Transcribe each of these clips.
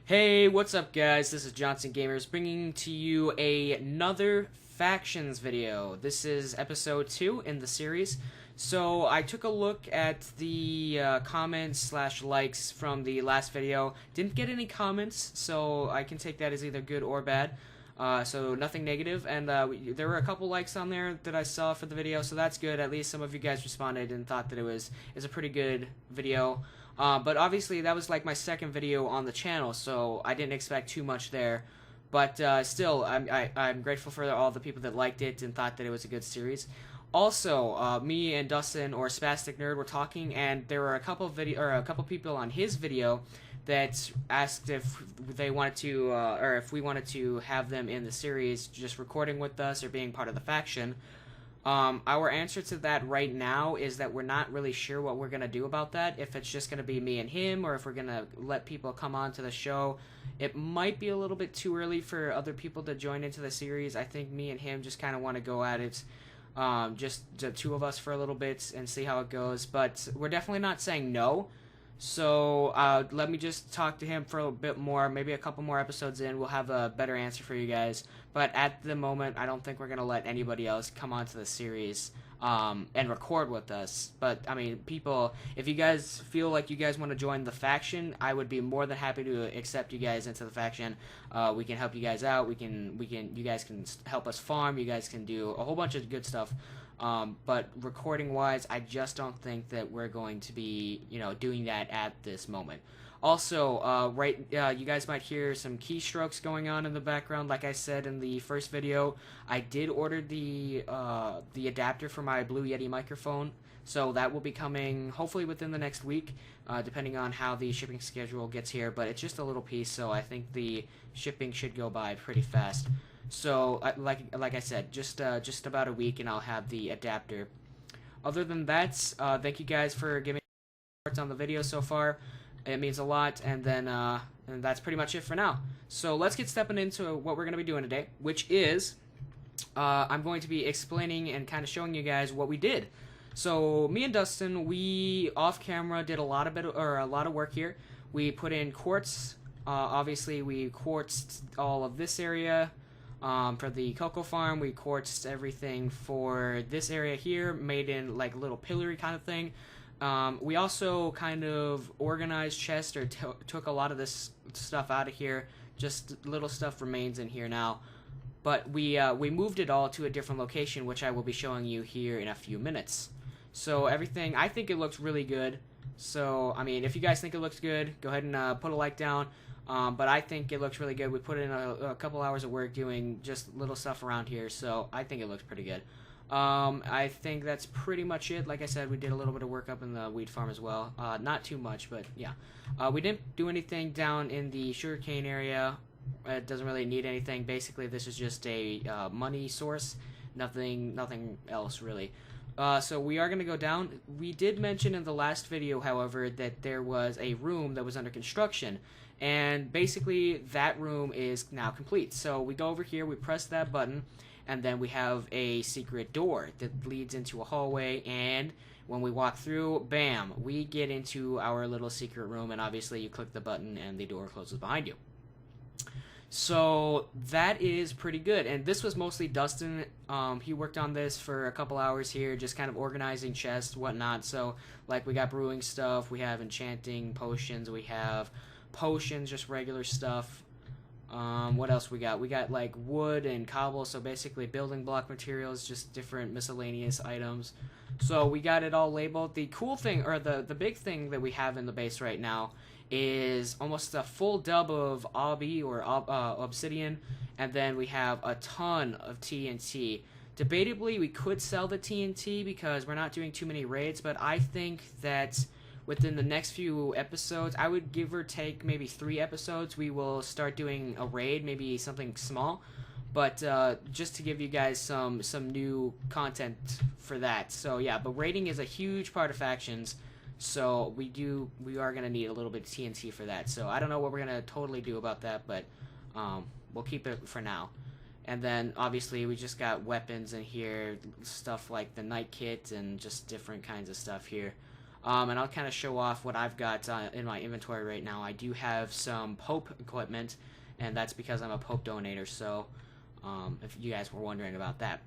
Hey, what's up guys? This is Johnson Gamers bringing to you another Factions video. This is episode 2 in the series. So I took a look at the comments slash likes from the last video. Didn't get any comments, so I can take that as either good or bad. So nothing negative, and there were a couple likes on there that I saw for the video, so that's good. At least some of you guys responded and thought that it was a pretty good video. But obviously that was like my second video on the channel, so I didn't expect too much there. But still, I'm grateful for all the people that liked it and thought that it was a good series. Also, me and Dustin or Spastic Nerd were talking, and there were a couple people on his video that asked if they wanted to, or if we wanted to have them in the series, just recording with us or being part of the faction. Our answer to that right now is that we're not really sure what we're going to do about that, if it's just going to be me and him, or if we're going to let people come on to the show. It might be a little bit too early for other people to join into the series. I think me and him just kind of want to go at it, just the two of us for a little bit and see how it goes, but we're definitely not saying no. So let me just talk to him for a bit more. Maybe a couple more episodes in, we'll have a better answer for you guys. But at the moment, I don't think we're going to let anybody else come onto the series and record with us. But, I mean, people, if you guys feel like you guys want to join the faction, I would be more than happy to accept you guys into the faction. We can help you guys out. You guys can help us farm. You guys can do a whole bunch of good stuff. But recording-wise, I just don't think that we're going to be, doing that at this moment. Also, you guys might hear some keystrokes going on in the background. Like I said in the first video, I did order the adapter for my Blue Yeti microphone, so that will be coming hopefully within the next week, depending on how the shipping schedule gets here. But it's just a little piece, so I think the shipping should go by pretty fast. So, like I said, just about a week, and I'll have the adapter. Other than that, thank you guys for giving me on the video so far. It means a lot, and then and that's pretty much it for now. So let's get stepping into what we're going to be doing today, which is I'm going to be explaining and kind of showing you guys what we did. So me and Dustin, we off camera did a lot of work here. We put in quartz. Obviously, we quartzed all of this area. For the cocoa farm, we quartzed everything for this area here, made in like a little pillory kind of thing. We also kind of organized chests, or took a lot of this stuff out of here. Just little stuff remains in here now. But we moved it all to a different location, which I will be showing you here in a few minutes. So everything, I think it looks really good. So, I mean, if you guys think it looks good, go ahead and put a like down. But I think it looks really good. We put in a couple hours of work doing just little stuff around here, so I think it looks pretty good. I think that's pretty much it. Like I said, we did a little bit of work up in the wheat farm as well. Not too much, but yeah. We didn't do anything down in the sugarcane area. It doesn't really need anything. Basically, this is just a money source. Nothing else, really. So we are going to go down. We did mention in the last video, however, that there was a room that was under construction. And basically, that room is now complete. So we go over here, we press that button, and then we have a secret door that leads into a hallway, and when we walk through, bam, we get into our little secret room, and obviously you click the button and the door closes behind you. So that is pretty good, and this was mostly Dustin. He worked on this for a couple hours here, just kind of organizing chests, whatnot. So, like, we got brewing stuff, we have enchanting potions, we have potions, just regular stuff. What else we got? We got like wood and cobble, so basically building block materials, just different miscellaneous items. So we got it all labeled. The cool thing, or the big thing that we have in the base right now, is almost a full dub of obby, or obsidian, and then we have a ton of TNT. Debatably, we could sell the TNT because we're not doing too many raids, but I think that within the next few episodes, I would give or take maybe 3 episodes, we will start doing a raid, maybe something small. But just to give you guys some new content for that. So yeah, but raiding is a huge part of factions. So we are going to need a little bit of TNT for that. So I don't know what we're going to totally do about that, but we'll keep it for now. And then obviously we just got weapons in here, stuff like the night kit and just different kinds of stuff here. And I'll kind of show off what I've got in my inventory right now. I do have some Pope equipment, and that's because I'm a Pope donator, so if you guys were wondering about that.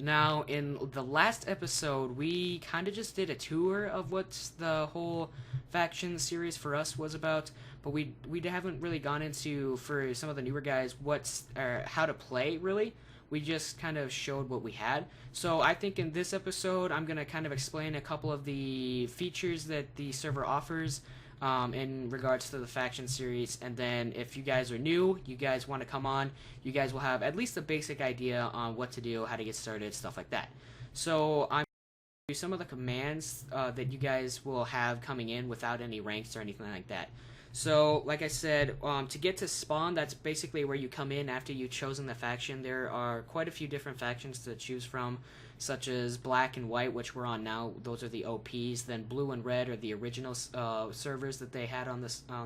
Now, in the last episode, we kind of just did a tour of what the whole faction series for us was about, but we haven't really gone into, for some of the newer guys, how to play, really. We just kind of showed what we had. So I think in this episode, I'm going to kind of explain a couple of the features that the server offers in regards to the faction series, and then if you guys are new, you guys want to come on, you guys will have at least a basic idea on what to do, how to get started, stuff like that. So I'm going to do some of the commands that you guys will have coming in without any ranks or anything like that. So, like I said, to get to spawn, that's basically where you come in after you've chosen the faction. There are quite a few different factions to choose from, such as Black and White, which we're on now. Those are the OPs. Then Blue and Red are the original servers that they had on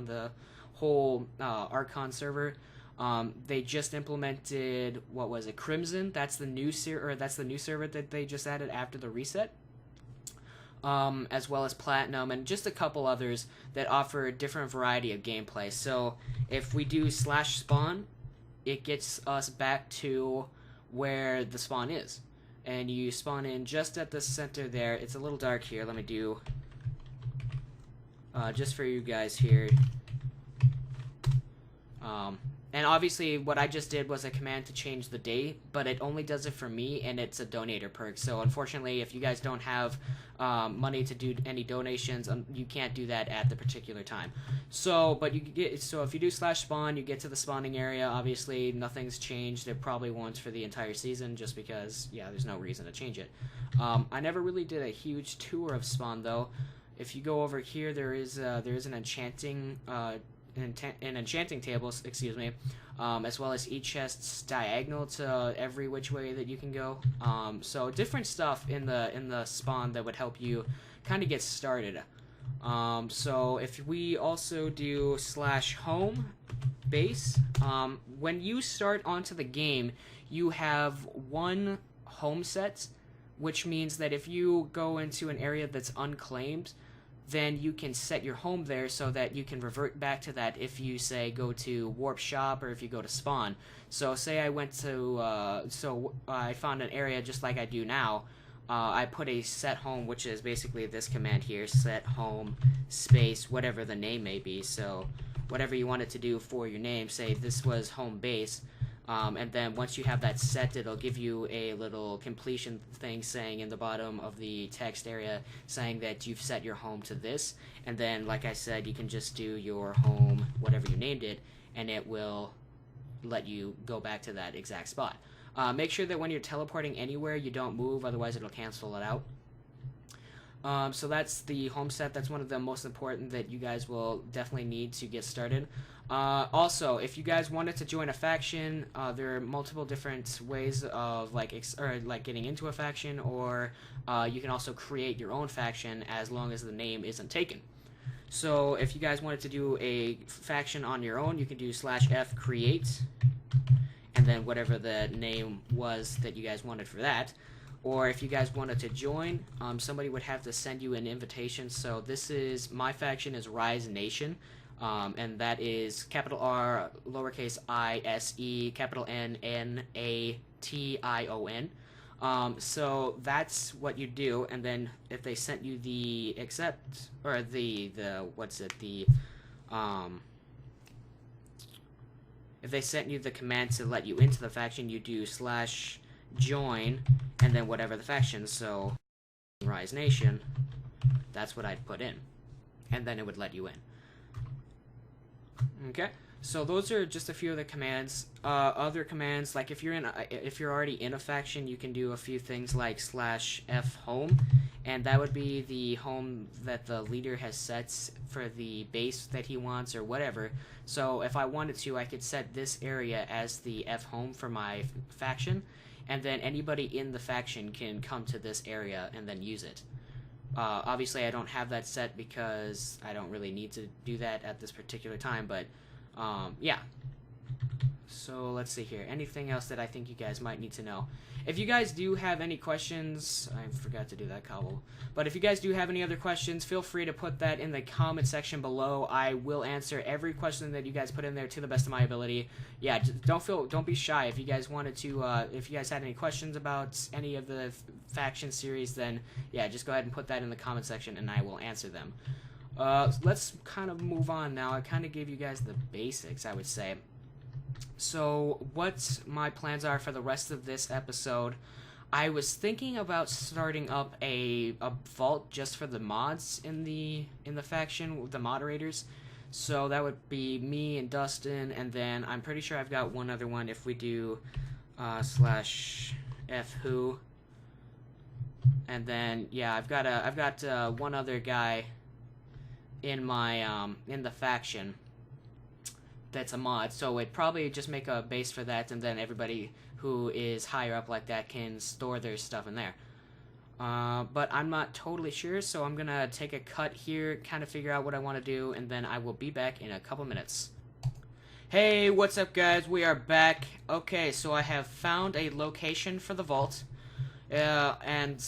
the whole Archon server. They just implemented, what was it, Crimson? That's the new server that they just added after the reset. As well as Platinum, and just a couple others that offer a different variety of gameplay. So if we do /spawn, it gets us back to where the spawn is. And you spawn in just at the center there. It's a little dark here. Let me do, just for you guys here. And obviously what I just did was a command to change the day, but it only does it for me, and it's a donator perk. So unfortunately, if you guys don't have money to do any donations, you can't do that at the particular time. So, but if you do /spawn, you get to the spawning area. Obviously, nothing's changed. It probably won't for the entire season, just because, yeah, there's no reason to change it. I never really did a huge tour of spawn though. If you go over here, there is an enchanting tables, excuse me, as well as each chest's diagonal to every which way that you can go. So different stuff in the spawn that would help you kind of get started. So if we also do /home base, when you start onto the game, you have one home set, which means that if you go into an area that's unclaimed, then you can set your home there so that you can revert back to that if you, say, go to Warp Shop or if you go to Spawn. So say I went to, I found an area just like I do now. I put a set home, which is basically this command here, set home space, whatever the name may be. So whatever you wanted to do for your name, say this was home base. And then once you have that set, it'll give you a little completion thing saying in the bottom of the text area saying that you've set your home to this. And then, like I said, you can just do your home, whatever you named it, and it will let you go back to that exact spot. Make sure that when you're teleporting anywhere, you don't move, otherwise it'll cancel it out. So that's the home set. That's one of the most important that you guys will definitely need to get started. Also, if you guys wanted to join a faction, there are multiple different ways of getting into a faction, or you can also create your own faction as long as the name isn't taken. So if you guys wanted to do a faction on your own, you can do /f create, and then whatever the name was that you guys wanted for that. Or if you guys wanted to join, somebody would have to send you an invitation. So this is, my faction is Rise Nation, and that is capital R, lowercase I, S, E, capital N, N, A, T, I, O, N. So that's what you do, and then if they sent you the accept, or if they sent you the command to let you into the faction, you do /join, and then whatever the faction, so Rise Nation, that's what I'd put in, and then it would let you in. Okay, so those are just a few of the commands. Other commands, like if you're already in a faction, you can do a few things like /f home, and that would be the home that the leader has set for the base that he wants or whatever. So if I wanted to, I could set this area as the F home for my faction, and then anybody in the faction can come to this area and then use it. Obviously, I don't have that set because I don't really need to do that at this particular time, but yeah. So let's see here. Anything else that I think you guys might need to know? If you guys do have any questions, I forgot to do that cobble. But if you guys do have any other questions, feel free to put that in the comment section below. I will answer every question that you guys put in there to the best of my ability. Yeah, don't be shy. If you guys wanted to, if you guys had any questions about any of the faction series, then yeah, just go ahead and put that in the comment section, and I will answer them. Let's kind of move on now. I kind of gave you guys the basics, I would say. So, what my plans are for the rest of this episode, I was thinking about starting up a vault just for the mods in the faction, the moderators. So that would be me and Dustin, and then I'm pretty sure I've got one other one if we do /FWho. And then yeah, I've got one other guy in my in the faction that's a mod, so it'd probably just make a base for that, and then everybody who is higher up like that can store their stuff in there. But I'm not totally sure, so I'm gonna take a cut here, kind of figure out what I want to do, and then I will be back in a couple minutes. Hey, what's up guys? We are back. Okay, so I have found a location for the vault, and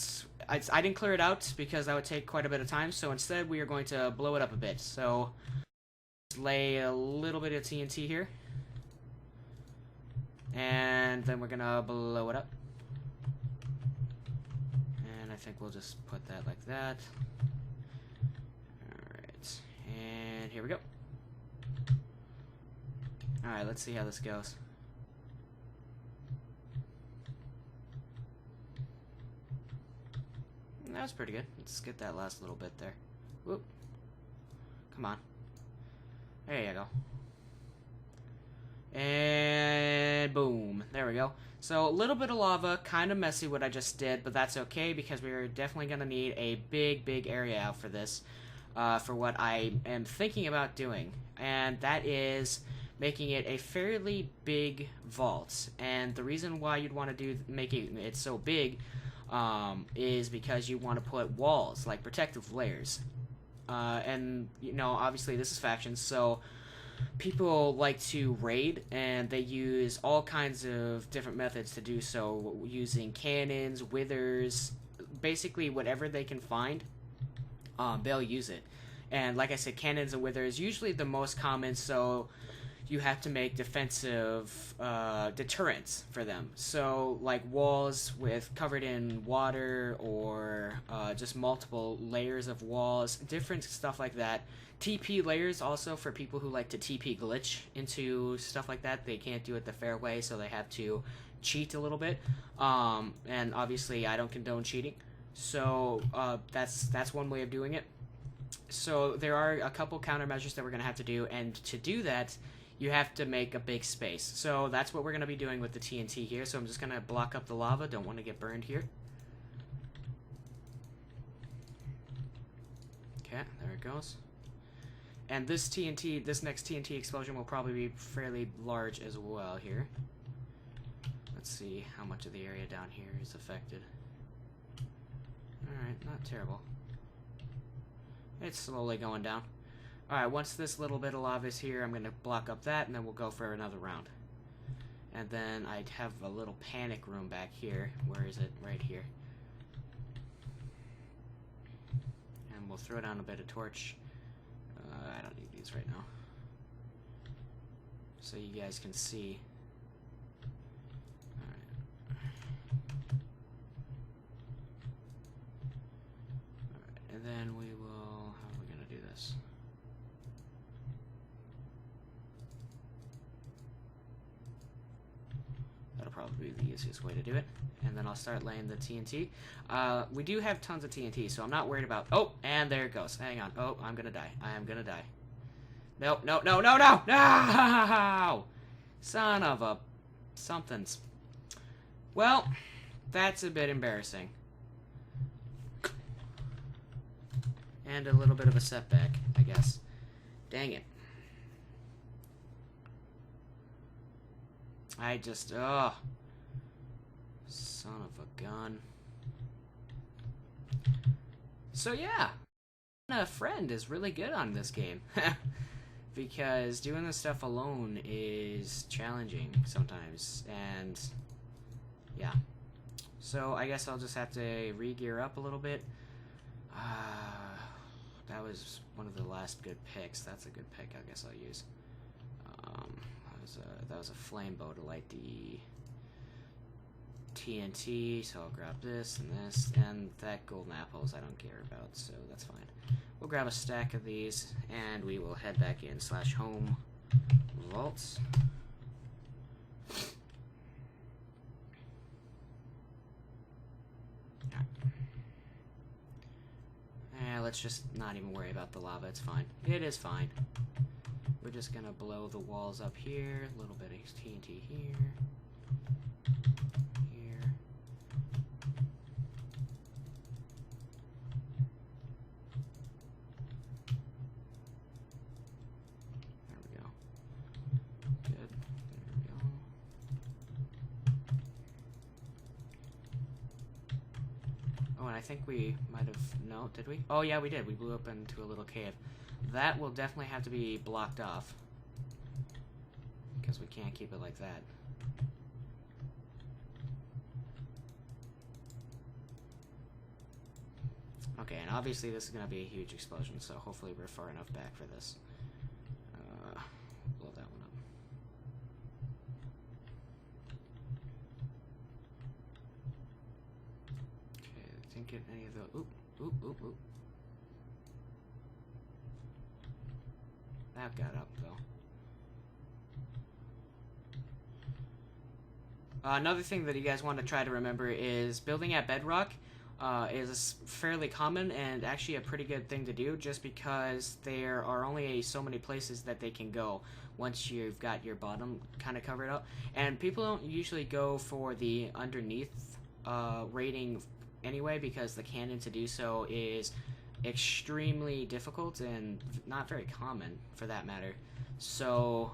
I didn't clear it out because that would take quite a bit of time, so instead we are going to blow it up a bit. So lay a little bit of TNT here, and then we're gonna blow it up, and I think we'll just put that like that. Alright, and here we go. Alright, let's see how this goes. That was pretty good. Let's get that last little bit there. Whoop. Come on. There you go. And boom. There we go. So a little bit of lava, kind of messy what I just did, but that's okay because we're definitely going to need a big area out for this, for what I am thinking about doing. And that is making it a fairly big vault. And the reason why you'd want to make it so big is because you want to put walls, like protective layers. And, you know, obviously this is factions, so people like to raid, and they use all kinds of different methods to do so, using cannons, withers, basically whatever they can find, they'll use it. And like I said, cannons and withers usually the most common, so you have to make defensive deterrents for them. So like walls covered in water, or just multiple layers of walls, different stuff like that. TP layers also for people who like to TP glitch into stuff like that. They can't do it the fair way, so they have to cheat a little bit. And obviously I don't condone cheating. So that's one way of doing it. So there are a couple countermeasures that we're going to have to do, and to do that, you have to make a big space. So that's what we're going to be doing with the TNT here. So I'm just going to block up the lava. Don't want to get burned here. Okay, there it goes. And this next TNT explosion will probably be fairly large as well here. Let's see how much of the area down here is affected. Alright, not terrible. It's slowly going down. Alright, once this little bit of lava is here, I'm going to block up that, and then we'll go for another round. And then I'd have a little panic room back here. Where is it? Right here. And we'll throw down a bit of torch. I don't need these right now, so you guys can see. Alright. And then we will, how are we going to do this? That'll probably be the easiest way to do it. And then I'll start laying the TNT. We do have tons of TNT, so I'm not worried about... Oh, and there it goes. Hang on. Oh, I'm gonna die. I am gonna die. No, no, no, no, no! No! Son of a... somethings. Well, that's a bit embarrassing. And a little bit of a setback, I guess. Dang it. I just... ugh. Son of a gun. So yeah, a friend is really good on this game. because doing this stuff alone is challenging sometimes, and yeah. So I guess I'll just have to re-gear up a little bit. That was one of the last good picks. That's a good pick. I guess I'll use. That was a flame bow to light the TNT. So I'll grab this and this, and that golden apples I don't care about, so that's fine. We'll grab a stack of these, and we will head back in /home vaults. Let's just not even worry about the lava. It's fine. It is fine. We're just gonna blow the walls up here. A little bit of TNT here. Here. There we go. Good. There we go. Oh, and I think we might have... No, did we? Oh, yeah, we did. We blew up into a little cave. That will definitely have to be blocked off, because we can't keep it like that. Okay, and obviously this is going to be a huge explosion, so hopefully we're far enough back for this. Blow that one up. Okay, I didn't get any of the... Oop, oop, oop, oop. That got up, though. Another thing that you guys want to try to remember is building at bedrock is fairly common and actually a pretty good thing to do, just because there are only so many places that they can go once you've got your bottom kind of covered up. And people don't usually go for the underneath rating anyway, because the cannon to do so is extremely difficult and not very common for that matter, so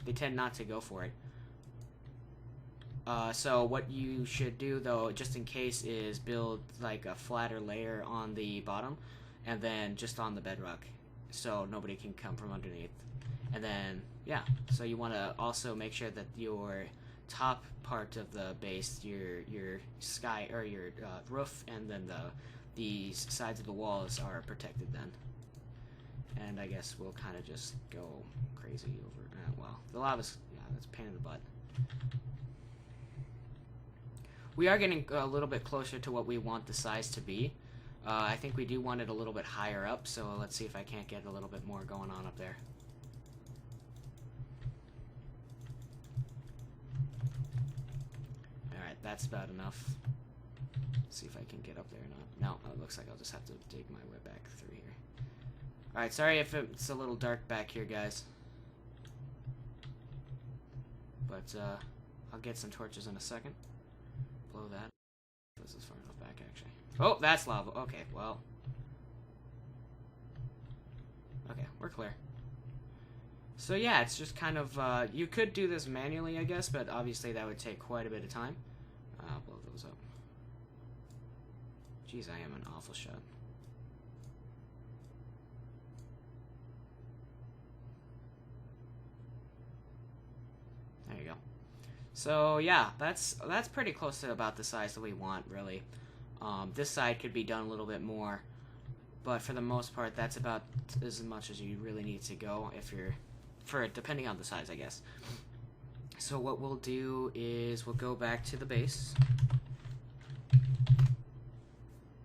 they tend not to go for it. So what you should do, though, just in case, is build like a flatter layer on the bottom and then just on the bedrock, so nobody can come from underneath. And then yeah, so you want to also make sure that your top part of the base, your sky or your roof, and then the sides of the walls are protected then. And I guess we'll kind of just go crazy over... well, the lava's... yeah, that's a pain in the butt. We are getting a little bit closer to what we want the size to be. I think we do want it a little bit higher up, so let's see if I can't get a little bit more going on up there. Alright, that's about enough. See if I can get up there or not. No, it looks like I'll just have to dig my way back through here. Alright, sorry if it's a little dark back here, guys. But, I'll get some torches in a second. Blow that. This is far enough back, actually. Oh, that's lava. Okay, well. Okay, we're clear. So yeah, it's just kind of, you could do this manually, I guess, but obviously that would take quite a bit of time. Blow those up. Jeez, I am an awful shot. There you go. So yeah, that's pretty close to about the size that we want, really. This side could be done a little bit more, but for the most part, that's about as much as you really need to go if you're, depending on the size, I guess. So what we'll do is we'll go back to the base,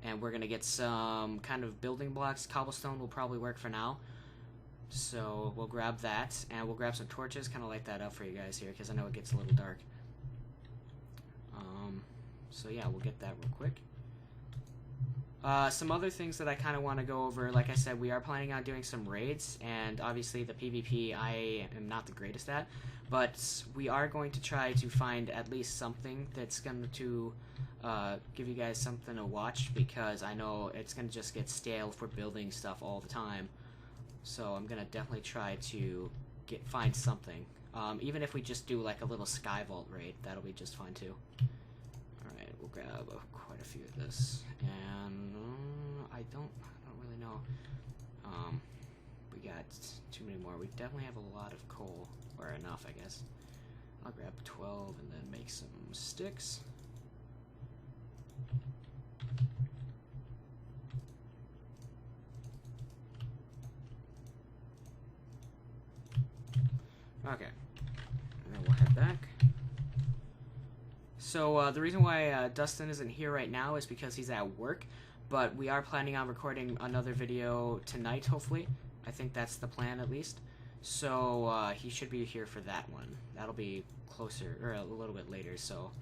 and we're gonna get some kind of building blocks. Cobblestone will probably work for now. So we'll grab that, and we'll grab some torches, kind of light that up for you guys here, because I know it gets a little dark. So yeah, we'll get that real quick. Some other things that I kind of want to go over, like I said, we are planning on doing some raids, and obviously the PvP I am not the greatest at, but we are going to try to find at least something that's going to give you guys something to watch, because I know it's going to just get stale if we're building stuff all the time. So I'm going to definitely try to find something. Even if we just do like a little Sky Vault raid, that'll be just fine too. Alright, we'll grab quite a few of this. And I don't really know. We we got too many more. We definitely have a lot of coal, or enough, I guess. I'll grab 12 and then make some sticks. Okay, and then we'll head back. So the reason why Dustin isn't here right now is because he's at work, but we are planning on recording another video tonight, hopefully. I think that's the plan, at least. So he should be here for that one. That'll be closer, or a little bit later, so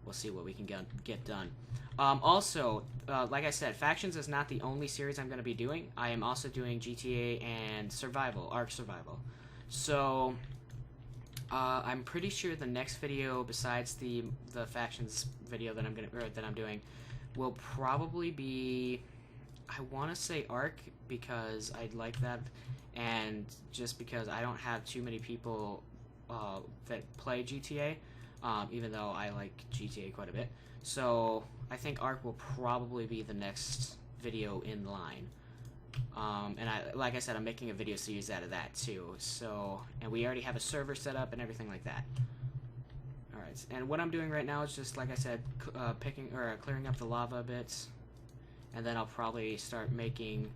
we'll see what we can get done. Also, like I said, Factions is not the only series I'm going to be doing. I am also doing GTA and Survival, Ark Survival. So I'm pretty sure the next video, besides the Factions video that I'm doing, will probably be, I want to say Ark, because I'd like that, and just because I don't have too many people that play GTA, even though I like GTA quite a bit. So I think Ark will probably be the next video in line. And like I said, I'm making a video series out of that too. So, and we already have a server set up and everything like that. All right, and what I'm doing right now is just, like I said, clearing up the lava bits, and then I'll probably start making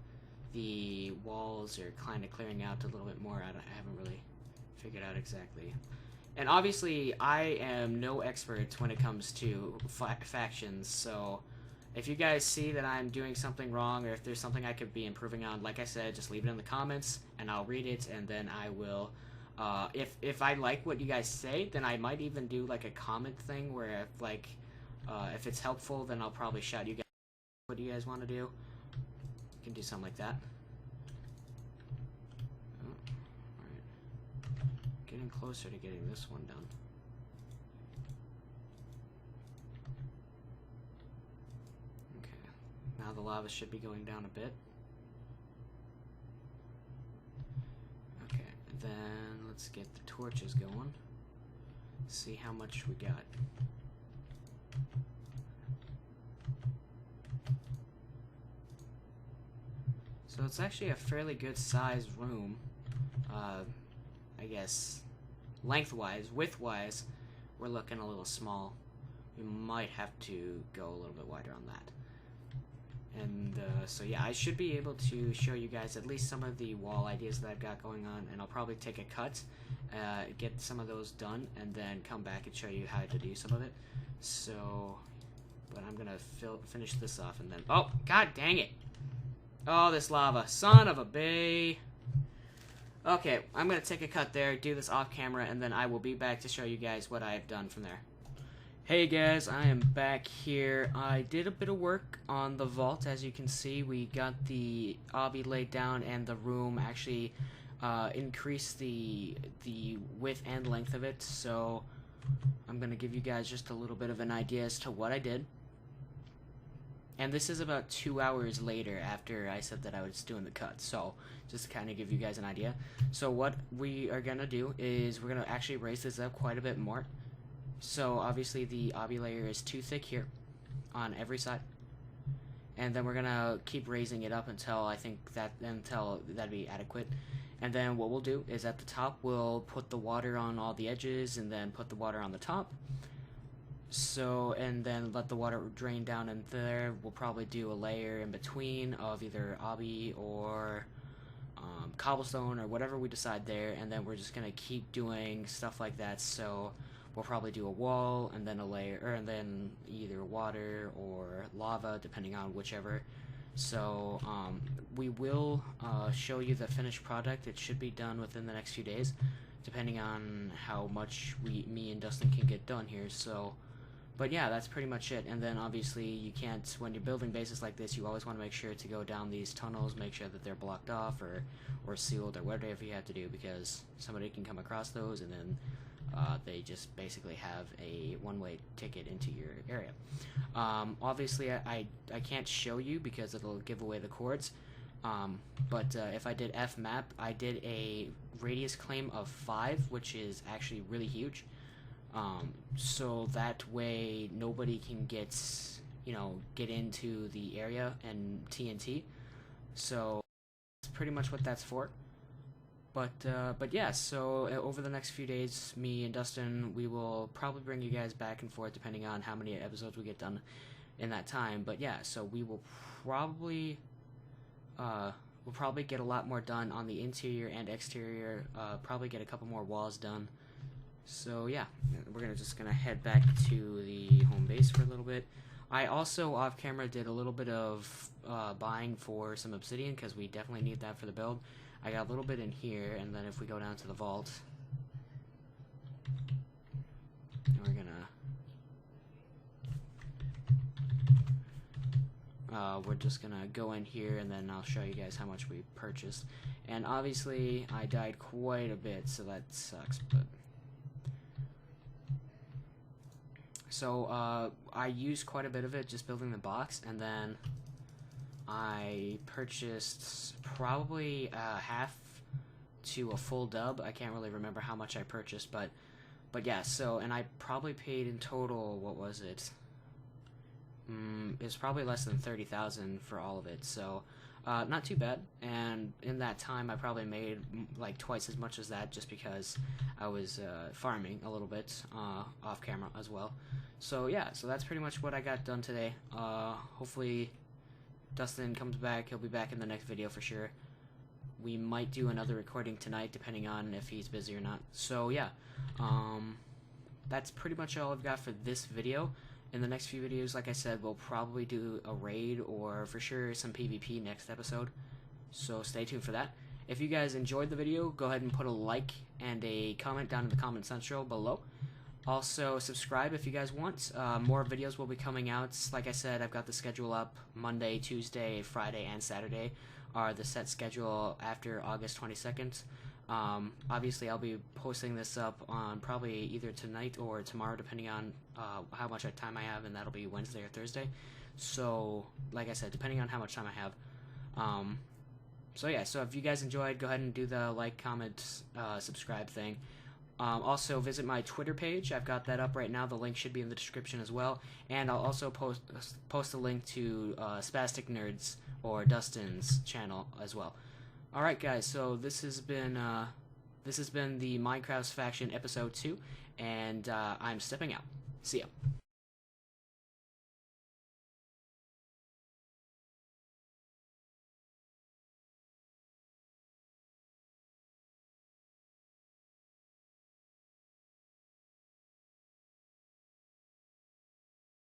the walls, or kind of clearing out a little bit more. I haven't really figured out exactly. And obviously, I am no expert when it comes to factions, so if you guys see that I'm doing something wrong, or if there's something I could be improving on, like I said, just leave it in the comments, and I'll read it, and then I will, if I like what you guys say, then I might even do, like, a comment thing, where, if it's helpful, then I'll probably shout you guys, what do you guys want to do? You can do something like that. Oh, alright. Getting closer to getting this one done. Now the lava should be going down a bit. Okay, then let's get the torches going. See how much we got. So it's actually a fairly good sized room. I guess lengthwise, widthwise, we're looking a little small. We might have to go a little bit wider on that. And so yeah, I should be able to show you guys at least some of the wall ideas that I've got going on, and I'll probably take a cut, get some of those done, and then come back and show you how to do some of it. So, but I'm gonna finish this off, and then, oh, god dang it! Oh, this lava, son of a bay! Okay, I'm gonna take a cut there, do this off camera, and then I will be back to show you guys what I have done from there. Hey guys, I am back here. I did a bit of work on the vault. As you can see, we got the obby laid down, and the room actually increased the width and length of it. So I'm going to give you guys just a little bit of an idea as to what I did. And this is about 2 hours later after I said that I was doing the cut. So just to kind of give you guys an idea. So what we are going to do is we're going to actually raise this up quite a bit more. So obviously the obby layer is too thick here on every side, and then we're gonna keep raising it up until that'd be adequate. And then what we'll do is at the top we'll put the water on all the edges, and then put the water on the top. So, and then let the water drain down in there. We'll probably do a layer in between of either obby or cobblestone or whatever we decide there, and then we're just gonna keep doing stuff like that. So we'll probably do a wall, and then a layer, and then either water or lava, depending on whichever. So we will show you the finished product. It should be done within the next few days, depending on how much me and Dustin can get done here. So, but yeah, that's pretty much it. And then obviously you can't, when you're building bases like this, you always want to make sure to go down these tunnels, make sure that they're blocked off or sealed or whatever you have to do, because somebody can come across those, and then they just basically have a one-way ticket into your area. Obviously, I can't show you because it'll give away the coords. But if I did fmap, I did a radius claim of 5, which is actually really huge. So that way nobody can get into the area and TNT. So that's pretty much what that's for. But yeah, so over the next few days, me and Dustin, we will probably bring you guys back and forth depending on how many episodes we get done in that time. But yeah, so we will probably get a lot more done on the interior and exterior. Probably get a couple more walls done. So yeah, we're just gonna head back to the home base for a little bit. I also off camera did a little bit of buying for some obsidian because we definitely need that for the build. I got a little bit in here, and then if we go down to the vault, we're just gonna go in here, and then I'll show you guys how much we purchased. And obviously, I died quite a bit, so that sucks. But so I used quite a bit of it just building the box, and then I purchased probably half to a full dub. I can't really remember how much I purchased, but yeah. So, and I probably paid in total. What was it? It was probably less than 30,000 for all of it. So, not too bad. And in that time, I probably made like twice as much as that, just because I was farming a little bit off camera as well. So yeah. So that's pretty much what I got done today. Hopefully Dustin comes back. He'll be back in the next video for sure. We might do another recording tonight, depending on if he's busy or not. So yeah, that's pretty much all I've got for this video. In the next few videos, like I said, we'll probably do a raid or for sure some PvP next episode. So stay tuned for that. If you guys enjoyed the video, go ahead and put a like and a comment down in the comment central below. Also, subscribe if you guys want. More videos will be coming out. Like I said, I've got the schedule up. Monday, Tuesday, Friday, and Saturday are the set schedule after August 22nd. Obviously, I'll be posting this up on probably either tonight or tomorrow, depending on how much time I have, and that'll be Wednesday or Thursday. So, like I said, depending on how much time I have. So yeah, so if you guys enjoyed, go ahead and do the like, comment, subscribe thing. Also, visit my Twitter page. I've got that up right now. The link should be in the description as well. And I'll also post a link to Spastic Nerds or Dustin's channel as well. All right, guys. So this has been the Minecraft Faction episode 2, and I'm stepping out. See ya.